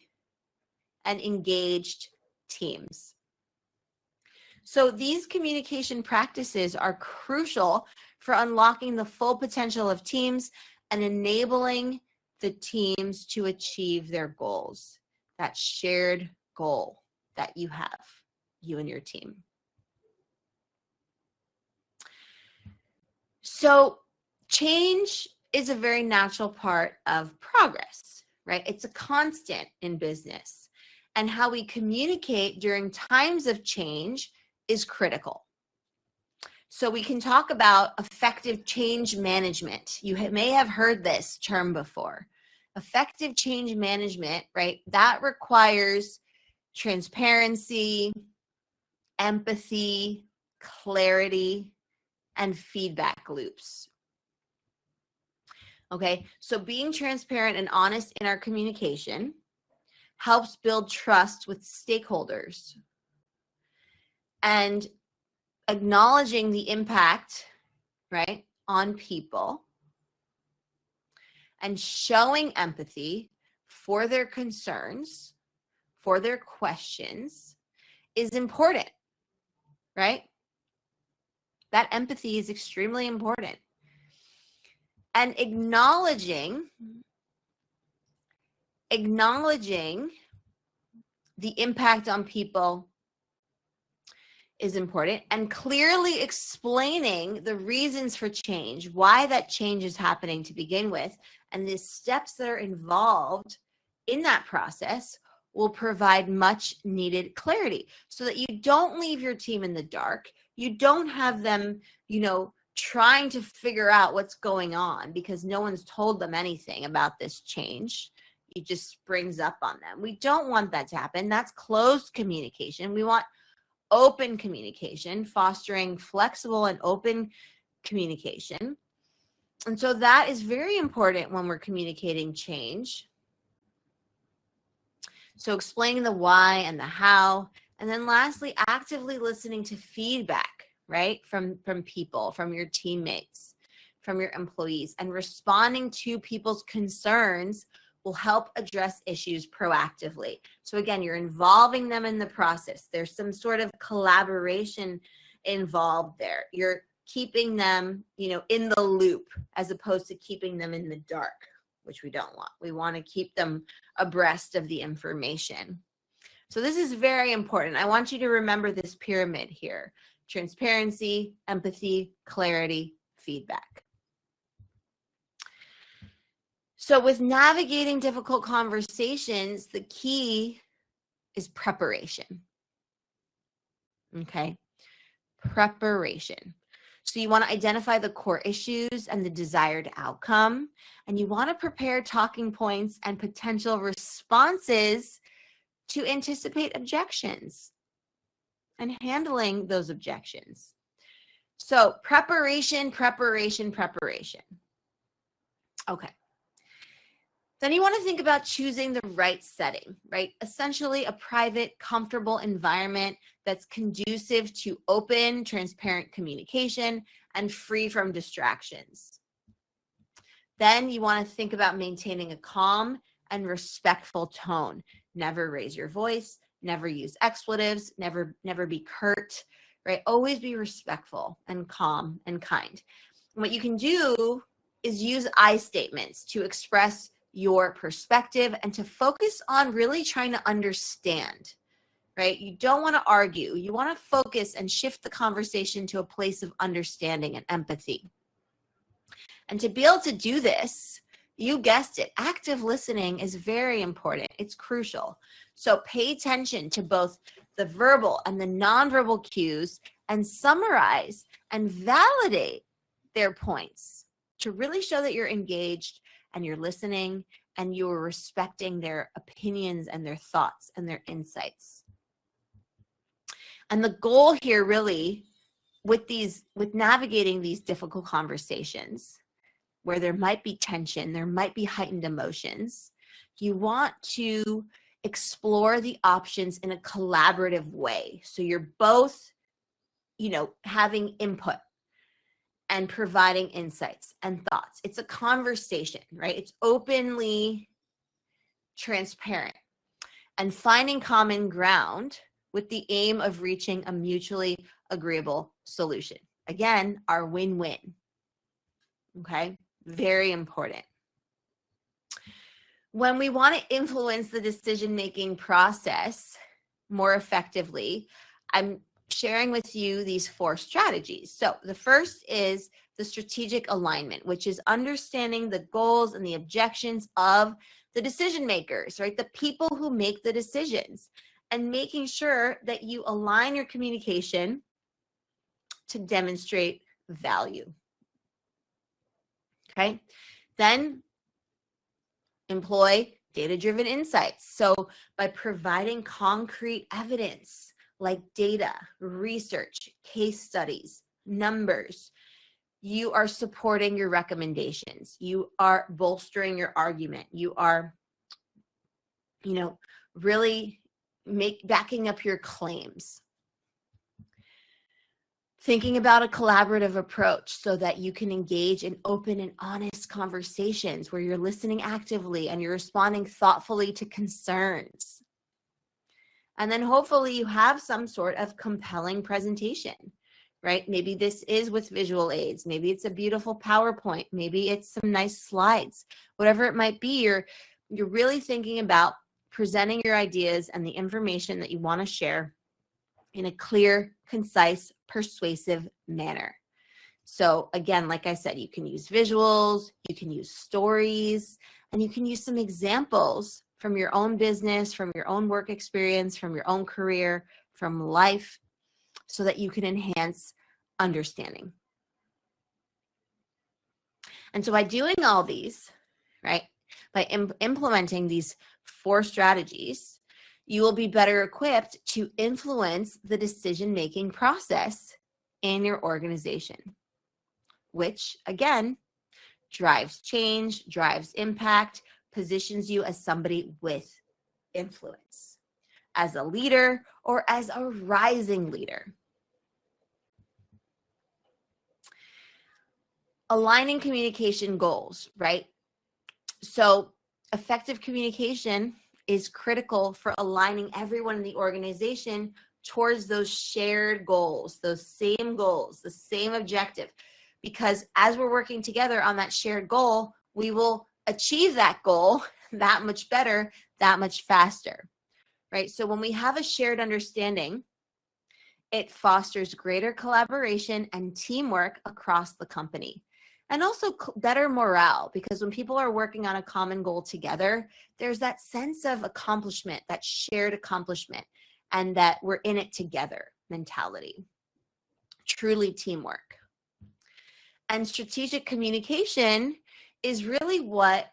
and engaged teams. So these communication practices are crucial for unlocking the full potential of teams and enabling the teams to achieve their goals, that shared goal that you have, you and your team. So change is a very natural part of progress, right? It's a constant in business. And how we communicate during times of change is critical. So we can talk about effective change management. You may have heard this term before. Effective change management, right? That requires transparency, empathy, clarity, and feedback loops. Okay, so being transparent and honest in our communication helps build trust with stakeholders. And acknowledging the impact, right, on people and showing empathy for their concerns, for their questions is important, right? That empathy is extremely important. And acknowledging the impact on people is important, and clearly explaining the reasons for change, why that change is happening to begin with, and the steps that are involved in that process will provide much needed clarity so that you don't leave your team in the dark. You don't have them, trying to figure out what's going on because no one's told them anything about this change. It just springs up on them. We don't want that to happen. That's closed communication. We want open communication, fostering flexible and open communication. And so that is very important when we're communicating change. So explaining the why and the how. And then lastly, actively listening to feedback, right? From people, from your teammates, from your employees, and responding to people's concerns will help address issues proactively. So again, you're involving them in the process. There's some sort of collaboration involved there. You're keeping them, in the loop as opposed to keeping them in the dark, which we don't want. We want to keep them abreast of the information. So this is very important. I want you to remember this pyramid here: transparency, empathy, clarity, feedback. So with navigating difficult conversations, the key is preparation. Okay, preparation. So you want to identify the core issues and the desired outcome, and you want to prepare talking points and potential responses to anticipate objections and handling those objections. So preparation, preparation, preparation. Okay. Then you want to think about choosing the right setting, right? Essentially a private, comfortable environment that's conducive to open, transparent communication and free from distractions. Then you want to think about maintaining a calm and respectful tone. Never raise your voice, never use expletives, never be curt, right? Always be respectful and calm and kind. And what you can do is use I statements to express your perspective and to focus on really trying to understand, right? You don't want to argue. You want to focus and shift the conversation to a place of understanding and empathy. And to be able to do this, you guessed it, active listening is very important. It's crucial. So pay attention to both the verbal and the nonverbal cues and summarize and validate their points to really show that you're engaged and you're listening and you're respecting their opinions and their thoughts and their insights. And the goal here really with navigating these difficult conversations where there might be tension, there might be heightened emotions, you want to explore the options in a collaborative way. So you're both, having input and providing insights and thoughts. It's a conversation, right? It's openly transparent and finding common ground with the aim of reaching a mutually agreeable solution. Again, our win-win, okay? Very important. When we want to influence the decision-making process more effectively, I'm sharing with you these 4 strategies. So the first is the strategic alignment, which is understanding the goals and the objections of the decision makers, right? The people who make the decisions, and making sure that you align your communication to demonstrate value. Okay. Then employ data-driven insights. So by providing concrete evidence like data, research, case studies, numbers, you are supporting your recommendations. You are bolstering your argument. You are, really backing up your claims. Thinking about a collaborative approach so that you can engage in open and honest conversations where you're listening actively and you're responding thoughtfully to concerns. And then hopefully you have some sort of compelling presentation, right? Maybe this is with visual aids. Maybe it's a beautiful PowerPoint. Maybe it's some nice slides. Whatever it might be, you're really thinking about presenting your ideas and the information that you want to share in a clear, concise, persuasive manner. So again, like I said, you can use visuals, you can use stories, and you can use some examples from your own business, from your own work experience, from your own career, from life, so that you can enhance understanding. And so by doing all these, right, by implementing these 4 strategies, you will be better equipped to influence the decision-making process in your organization, which again, drives change, drives impact, positions you as somebody with influence, as a leader or as a rising leader. Aligning communication goals, right? So effective communication is critical for aligning everyone in the organization towards those shared goals, the same objective. Because as we're working together on that shared goal, we will achieve that goal that much better, that much faster, right? So when we have a shared understanding, it fosters greater collaboration and teamwork across the company. And also better morale, because when people are working on a common goal together, there's that sense of accomplishment, that shared accomplishment, and that we're in it together mentality. Truly teamwork. And strategic communication is really what,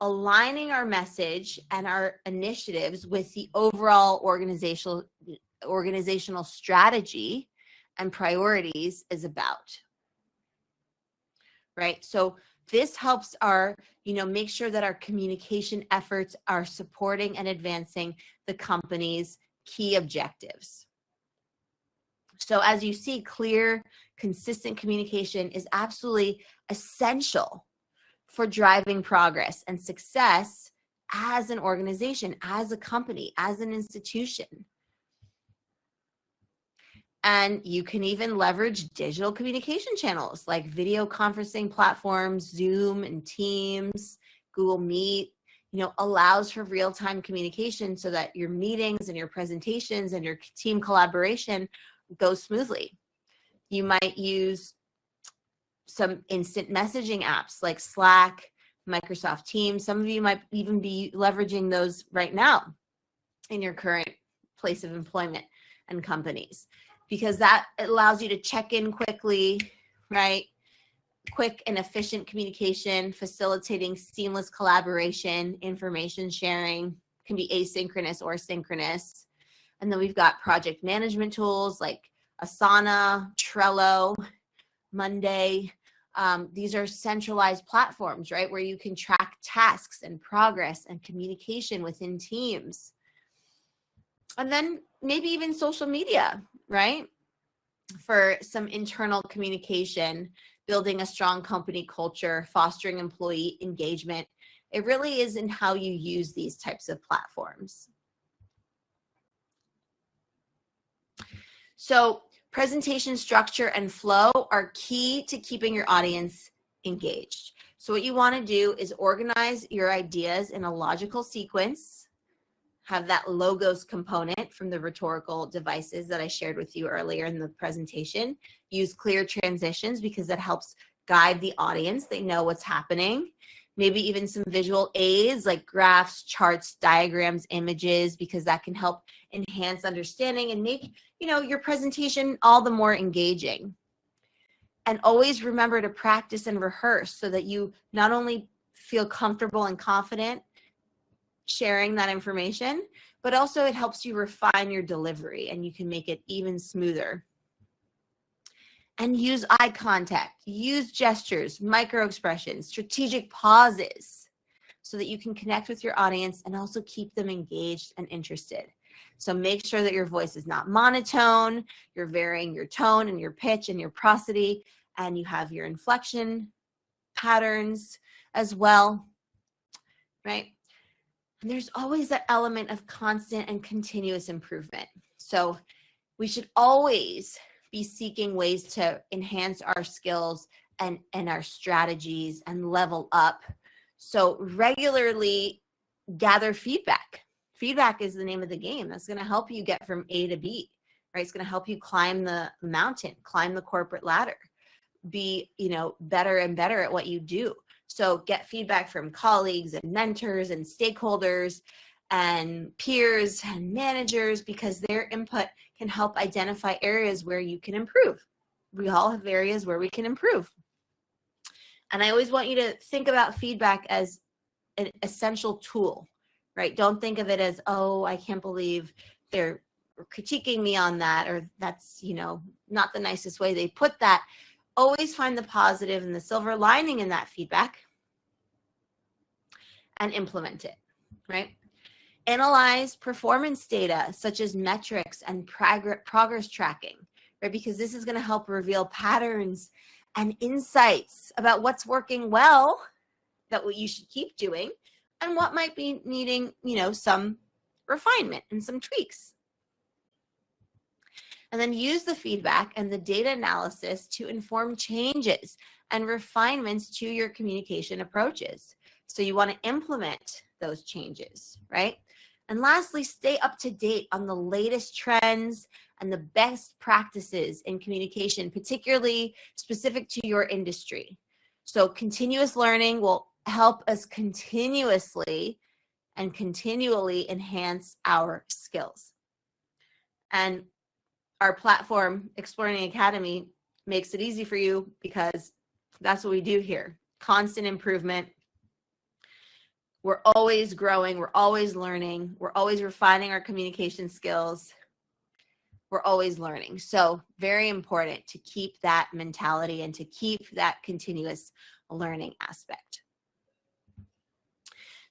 aligning our message and our initiatives with the overall organizational strategy and priorities is about, right? So this helps our, make sure that our communication efforts are supporting and advancing the company's key objectives. So as you see, clear, consistent communication is absolutely essential for driving progress and success as an organization, as a company, as an institution. And you can even leverage digital communication channels like video conferencing platforms, Zoom and Teams, Google Meet, allows for real-time communication so that your meetings and your presentations and your team collaboration goes smoothly. You might use some instant messaging apps like Slack, Microsoft Teams. Some of you might even be leveraging those right now in your current place of employment and companies, because that allows you to check in quickly, right? Quick and efficient communication, facilitating seamless collaboration, information sharing, can be asynchronous or synchronous. And then we've got project management tools like Asana, Trello, Monday. These are centralized platforms, right, where you can track tasks and progress and communication within teams. And then maybe even social media, right, for some internal communication, building a strong company culture, fostering employee engagement. It really is in how you use these types of platforms. So presentation structure and flow are key to keeping your audience engaged. So what you want to do is organize your ideas in a logical sequence, have that logos component from the rhetorical devices that I shared with you earlier in the presentation. Use clear transitions because that helps guide the audience. They know what's happening. Maybe even some visual aids like graphs, charts, diagrams, images, because that can help enhance understanding and make, your presentation all the more engaging. And always remember to practice and rehearse so that you not only feel comfortable and confident sharing that information, but also it helps you refine your delivery and you can make it even smoother. And use eye contact, use gestures, micro expressions, strategic pauses so that you can connect with your audience and also keep them engaged and interested. So make sure that your voice is not monotone, you're varying your tone and your pitch and your prosody, and you have your inflection patterns as well, right? And there's always that element of constant and continuous improvement. So we should always be seeking ways to enhance our skills and our strategies and level up. So regularly gather feedback. Feedback is the name of the game. That's going to help you get from A to B, right? It's going to help you climb the mountain, climb the corporate ladder, be, better and better at what you do. So get feedback from colleagues and mentors and stakeholders and peers and managers, because their input can help identify areas where you can improve. We all have areas where we can improve. And I always want you to think about feedback as an essential tool, right? Don't think of it as, oh, I can't believe they're critiquing me on that, or that's, not the nicest way they put that. Always find the positive and the silver lining in that feedback and implement it, right? Analyze performance data such as metrics and progress tracking, right? Because this is going to help reveal patterns and insights about what's working well that what you should keep doing and what might be needing, some refinement and some tweaks. And then use the feedback and the data analysis to inform changes and refinements to your communication approaches. So you want to implement those changes, right? And lastly, stay up to date on the latest trends and the best practices in communication, particularly specific to your industry. So continuous learning will help us continuously and continually enhance our skills. And our platform, Explearning Academy, makes it easy for you because that's what we do here. Constant improvement. We're always growing, we're always learning, we're always refining our communication skills. we're always learning. So very important to keep that mentality and to keep that continuous learning aspect.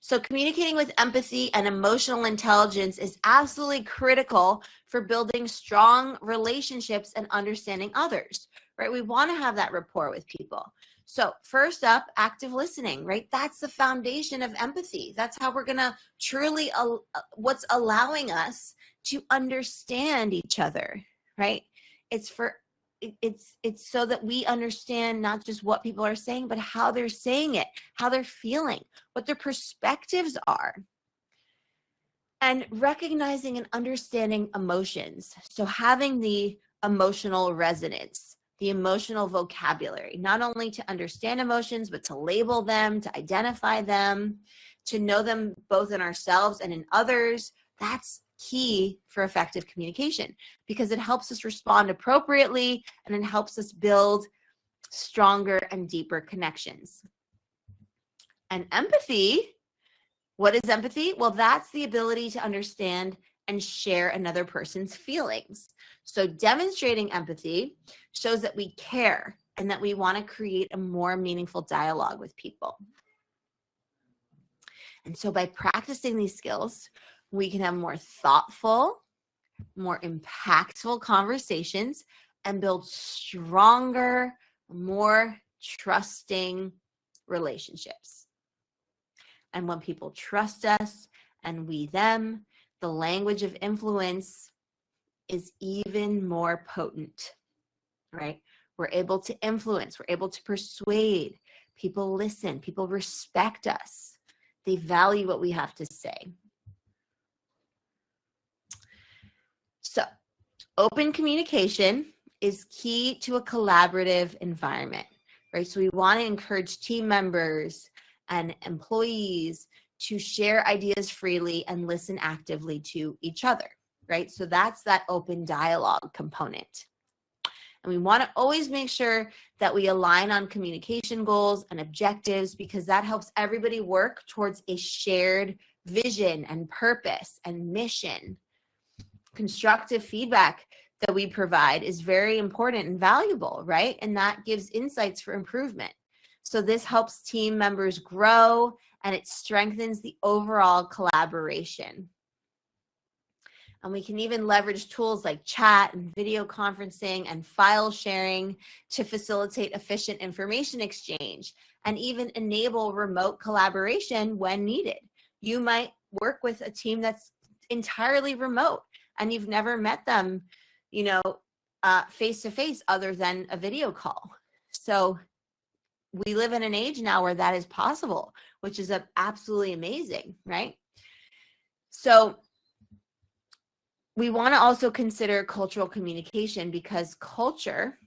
So communicating with empathy and emotional intelligence is absolutely critical for building strong relationships and understanding others, right? We want to have that rapport with people. So first up, active listening, right? That's the foundation of empathy. That's how we're going to truly, what's allowing us to understand each other, right? It's so that we understand not just what people are saying, but how they're saying it, how they're feeling, what their perspectives are. And recognizing and understanding emotions. So having the emotional resonance, the emotional vocabulary, not only to understand emotions, but to label them, to identify them, to know them both in ourselves and in others. That's key for effective communication because it helps us respond appropriately and it helps us build stronger and deeper connections. And empathy, what is empathy? Well, that's the ability to understand and share another person's feelings. So demonstrating empathy shows that we care and that we want to create a more meaningful dialogue with people. And so by practicing these skills, we can have more thoughtful, more impactful conversations and build stronger, more trusting relationships. And when people trust us and we them, the language of influence is even more potent, right? We're able to influence, we're able to persuade, people listen, people respect us, they value what we have to say. So, open communication is key to a collaborative environment, right? So we want to encourage team members and employees to share ideas freely and listen actively to each other, right? So that's that open dialogue component. And we want to always make sure that we align on communication goals and objectives because that helps everybody work towards a shared vision and purpose and mission. Constructive feedback that we provide is very important and valuable, right? And that gives insights for improvement. So this helps team members grow and it strengthens the overall collaboration. And we can even leverage tools like chat and video conferencing and file sharing to facilitate efficient information exchange and even enable remote collaboration when needed. You might work with a team that's entirely remote and you've never met them, face to face other than a video call. So we live in an age now where that is possible, which is absolutely amazing, right? So we want to also consider cultural communication because culture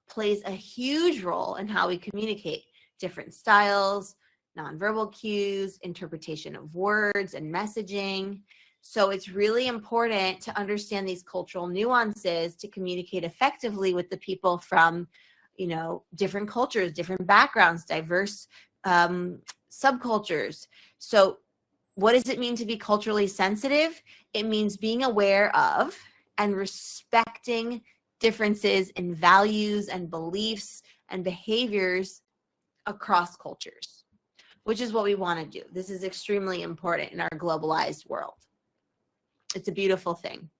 plays a huge role in how we communicate. Different styles, nonverbal cues, interpretation of words and messaging. So it's really important to understand these cultural nuances to communicate effectively with the people from, different cultures, different backgrounds, diverse subcultures. So what does it mean to be culturally sensitive? It means being aware of and respecting differences in values and beliefs and behaviors across cultures, which is what we want to do. This is extremely important in our globalized world. It's a beautiful thing.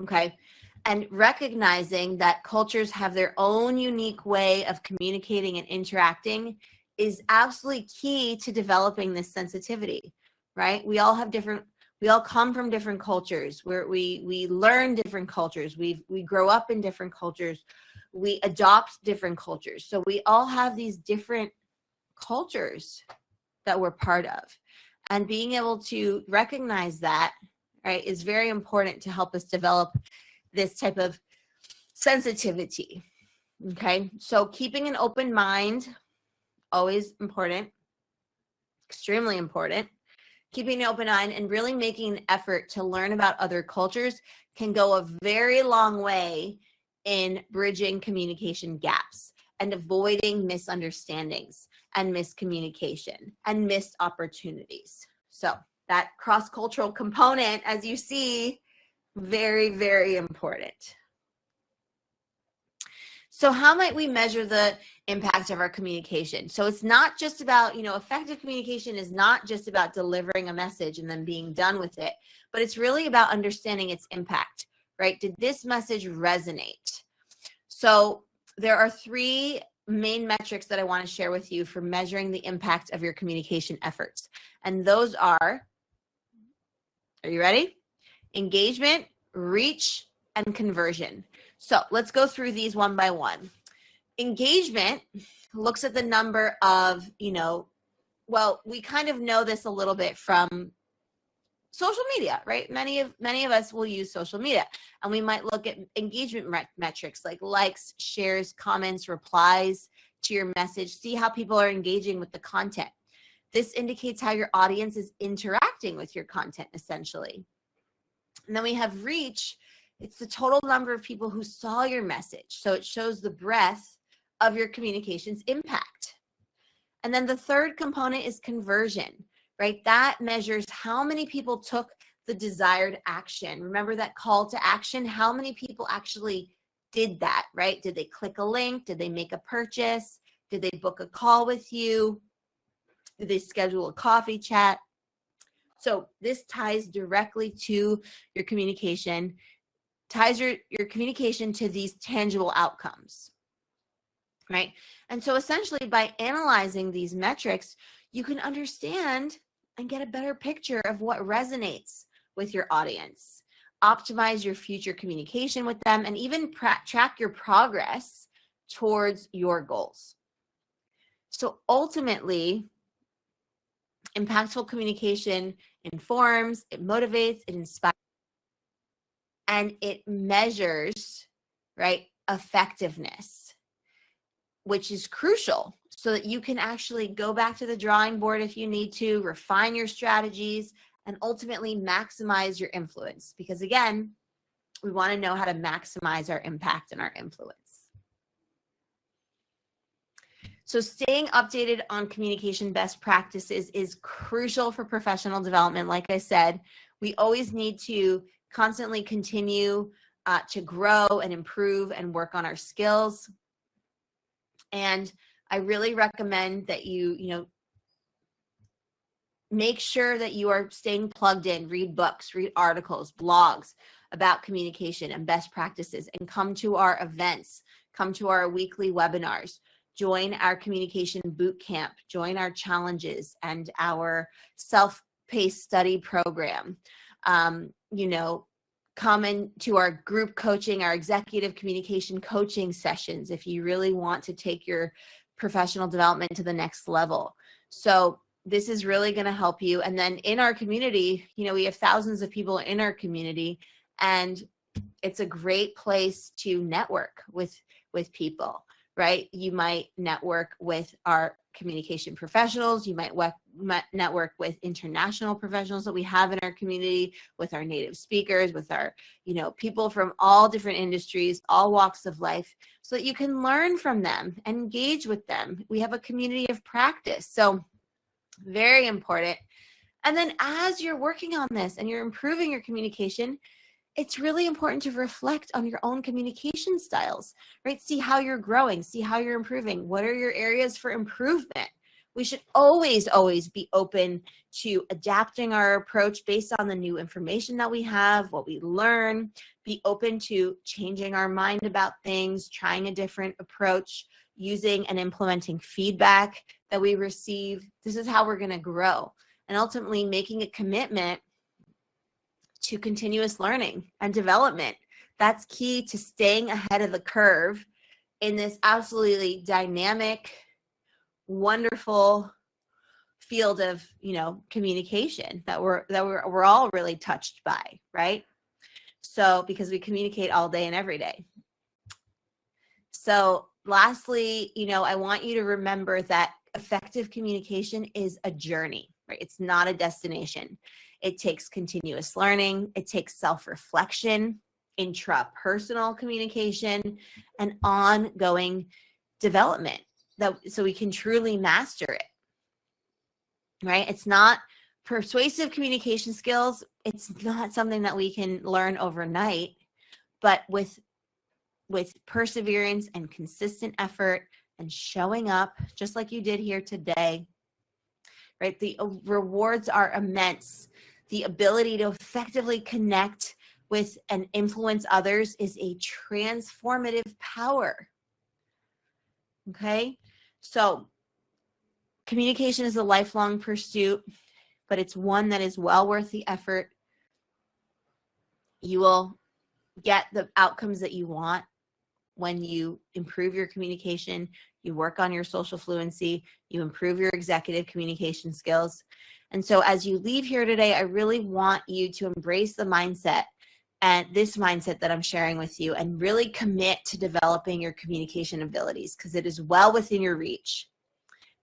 Okay. And recognizing that cultures have their own unique way of communicating and interacting is absolutely key to developing this sensitivity, right? We all come from different cultures where we learn different cultures. We grow up in different cultures. We adopt different cultures. So we all have these different cultures that we're part of. And being able to recognize that, right, is very important to help us develop this type of sensitivity, okay? So keeping an open mind, always important, extremely important. Keeping an open mind and really making an effort to learn about other cultures can go a very long way in bridging communication gaps and avoiding misunderstandings and miscommunication and missed opportunities. So that cross-cultural component, as you see, Very, very important. So how might we measure the impact of our communication? So it's not just about, effective communication is not just about delivering a message and then being done with it, but it's really about understanding its impact, right? Did this message resonate? So there are 3 main metrics that I want to share with you for measuring the impact of your communication efforts. And those are you ready? Engagement, reach, and conversion. So let's go through these one by one. Engagement looks at the number of, well, we kind of know this a little bit from social media, right? Many of us will use social media, and we might look at engagement metrics like likes, shares, comments, replies to your message, see how people are engaging with the content. This indicates how your audience is interacting with your content, essentially. And then we have reach. It's the total number of people who saw your message. So it shows the breadth of your communication's impact. And then the third component is conversion, right? That measures how many people took the desired action. Remember that call to action? How many people actually did that, right? Did they click a link? Did they make a purchase? Did they book a call with you? Did they schedule a coffee chat? So this ties directly to your communication, ties your communication to these tangible outcomes, right? And so essentially by analyzing these metrics, you can understand and get a better picture of what resonates with your audience, optimize your future communication with them, and even track your progress towards your goals. So ultimately, impactful communication informs, it motivates, it inspires, and it measures, right, effectiveness, which is crucial so that you can actually go back to the drawing board if you need to, refine your strategies, and ultimately maximize your influence. Because again, we want to know how to maximize our impact and our influence. So staying updated on communication best practices is crucial for professional development. Like I said, we always need to constantly continue to grow and improve and work on our skills. And I really recommend that you make sure that you are staying plugged in, read books, read articles, blogs about communication and best practices, and come to our events, come to our weekly webinars, join our communication boot camp, join our challenges and our self-paced study program. Come into our group coaching, our executive communication coaching sessions if you really want to take your professional development to the next level. So this is really going to help you. And then in our community, we have thousands of people in our community, and it's a great place to network with people, right? You might network with our communication professionals. You might network with international professionals that we have in our community, with our native speakers, with our, people from all different industries, all walks of life, so that you can learn from them and engage with them. We have a community of practice. So very important. And then as you're working on this and you're improving your communication, it's really important to reflect on your own communication styles, right? See how you're growing, see how you're improving. What are your areas for improvement? We should always be open to adapting our approach based on the new information that we have, what we learn, be open to changing our mind about things, trying a different approach, using and implementing feedback that we receive. This is how we're going to grow, and ultimately making a commitment to continuous learning and development. That's key to staying ahead of the curve in this absolutely dynamic, wonderful field of, communication that we're all really touched by, right? So because we communicate all day and every day. So lastly, I want you to remember that effective communication is a journey, right? It's not a destination. It takes continuous learning. It takes self-reflection, intrapersonal communication, and ongoing development so we can truly master it, right? It's not persuasive communication skills, it's not something that we can learn overnight, but with perseverance and consistent effort and showing up, just like you did here today, right? The rewards are immense. The ability to effectively connect with and influence others is a transformative power. Okay? So communication is a lifelong pursuit, but it's one that is well worth the effort. You will get the outcomes that you want when you improve your communication, you work on your social fluency, you improve your executive communication skills. And so as you leave here today, I really want you to embrace the mindset and this mindset that I'm sharing with you and really commit to developing your communication abilities because it is well within your reach.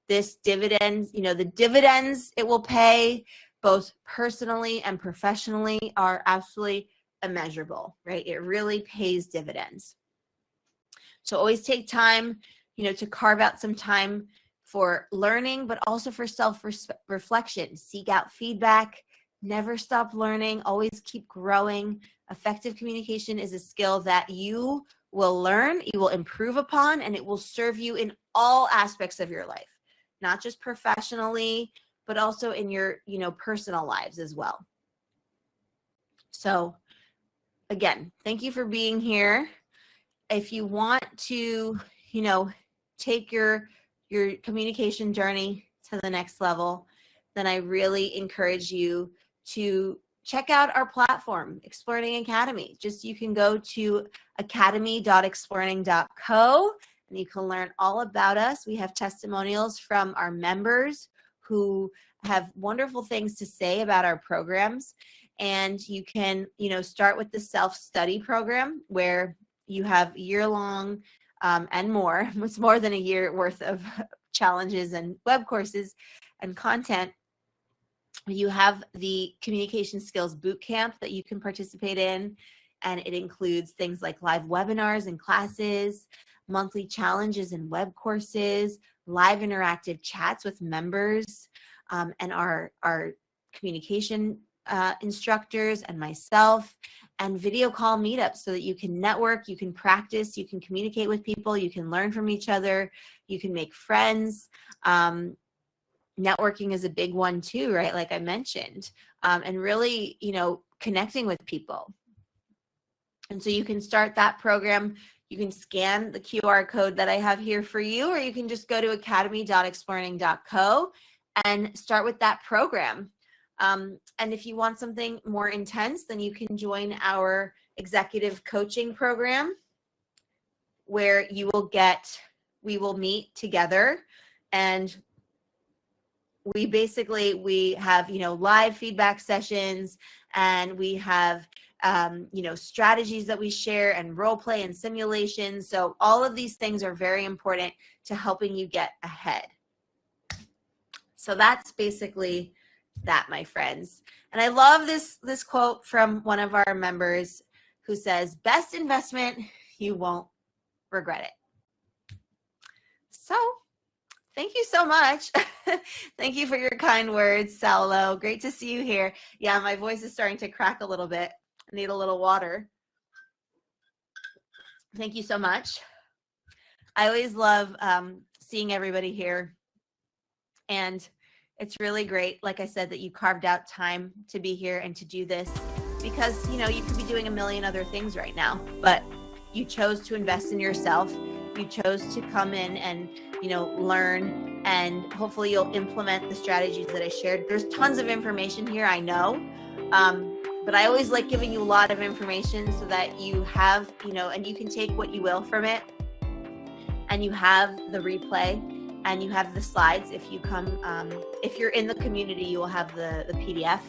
This dividends, the dividends it will pay both personally and professionally are absolutely immeasurable, right? It really pays dividends. So always take time, to carve out some time for learning, but also for self-reflection. Seek out feedback, never stop learning, always keep growing. Effective communication is a skill that you will learn, you will improve upon, and it will serve you in all aspects of your life, not just professionally, but also in your, personal lives as well. So again, thank you for being here. If you want to, take your communication journey to the next level, then I really encourage you to check out our platform, Explearning Academy. You can go to academy.explearning.co and you can learn all about us. We have testimonials from our members who have wonderful things to say about our programs. And you can, start with the self-study program where you have year-long and more. It's more than a year worth of challenges and web courses and content. You have the communication skills bootcamp that you can participate in, and it includes things like live webinars and classes, monthly challenges and web courses, live interactive chats with members, and our communication instructors and myself, and video call meetups so that you can network, you can practice, you can communicate with people, you can learn from each other, you can make friends. Networking is a big one too, right? Like I mentioned, and really, connecting with people. And so you can start that program. You can scan the QR code that I have here for you, or you can just go to academy.explearning.co and start with that program. And if you want something more intense, then you can join our executive coaching program where we will meet together, and we have, live feedback sessions, and we have, strategies that we share, and role play and simulations. So all of these things are very important to helping you get ahead. So that's basically that, my friends. And I love this quote from one of our members who says, "Best investment, you won't regret it." So thank you so much. Thank you for your kind words, Saulo. Great to see you here. Yeah, my voice is starting to crack a little bit. I need a little water. Thank you so much. I always love seeing everybody here. And it's really great, like I said, that you carved out time to be here and to do this, because, you could be doing a million other things right now, but you chose to invest in yourself. You chose to come in and, learn, and hopefully you'll implement the strategies that I shared. There's tons of information here, I know, but I always like giving you a lot of information so that you have, and you can take what you will from it, and you have the replay, and you have the slides. If you come, if you're in the community, you will have the PDF,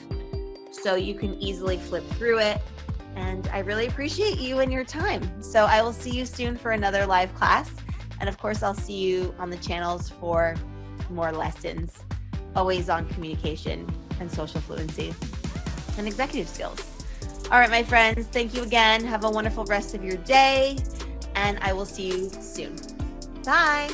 so you can easily flip through it. And I really appreciate you and your time. So I will see you soon for another live class. And of course, I'll see you on the channels for more lessons, always on communication and social fluency and executive skills. All right, my friends, thank you again. Have a wonderful rest of your day, and I will see you soon. Bye.